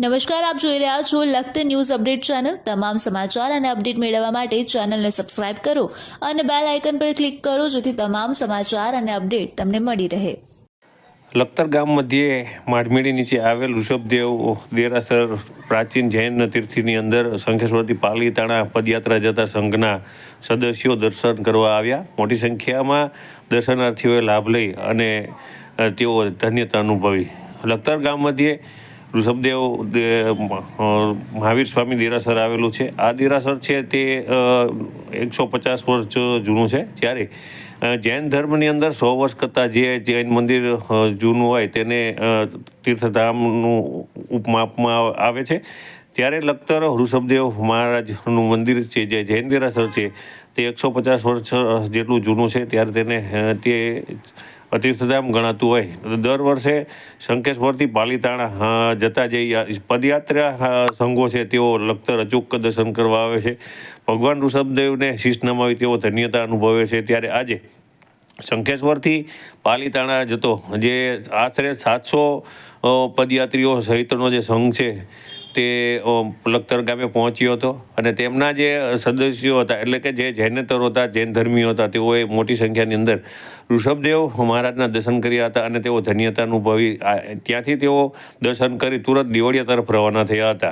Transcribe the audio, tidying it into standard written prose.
નમસ્કાર, આપ જોઈ રહ્યા છો લખત ન્યૂઝ અપડેટ ચેનલ। તમામ સમાચાર અને અપડેટ મેળવવા માટે ચેનલને સબસ્ક્રાઇબ કરો અને બેલ આઇકન પર ક્લિક કરો જેથી તમામ સમાચાર અને અપડેટ તમને મળી રહે। લખતર ગામ મધ્યે માઢમેડી નીચે આવેલ ઋષભદેવ દેરાસર પ્રાચીન જૈન તીર્થની અંદર શંખેશ્વરથી પાલીતાણા પદયાત્રા જતા સંઘના સદસ્યો દર્શન કરવા આવ્યા। મોટી સંખ્યામાં દર્શનાર્થીઓએ લાભ લઈ અને તેઓ ધન્યતા અનુભવી। લખતર ગામ મધ્યે ઋષભદેવ મહાવીર સ્વામી દેરાસર આવેલું છે। આ દેરાસર છે તે 150 વર્ષ જૂનું છે, જ્યારે જૈન ધર્મની અંદર 100 વર્ષ કરતાં જે જૈન મંદિર જૂનું હોય તેને તીર્થધામનું ઉપમા આપવામાં આવે છે। ત્યારે લખતર ઋષભદેવ મહારાજનું મંદિર છે, જે જૈન દેરાસર છે, તે 150 વર્ષ જેટલું જૂનું છે, ત્યારે તેને તે તીર્થધામ ગણાતું હોય। દર વર્ષે શંખેશ્વરથી પાલીતાણા જતા જે પદયાત્રા સંઘો છે તેઓ લખતર અચૂક દર્શન કરવા આવે છે। ભગવાન ઋષભદેવને શીશ નમાવી તેઓ ધન્યતા અનુભવે છે। ત્યારે આજે શંખેશ્વરથી પાલીતાણા જતો જે આશરે 700 પદયાત્રીઓ સહિતનો જે સંઘ છે તે લખતર ગામે પહોંચ્યો હતો અને તેમના જે સદસ્યો હતા, એટલે કે જે જૈનેતરો હતા, જૈન ધર્મીઓ હતા, તેઓએ મોટી સંખ્યાની અંદર ઋષભદેવ મહારાજના દર્શન કર્યા હતા અને તેઓ ધન્યતા અનુભવી ત્યાંથી તેઓ દર્શન કરી તુરંત દિયોડિયા તરફ રવાના થયા હતા।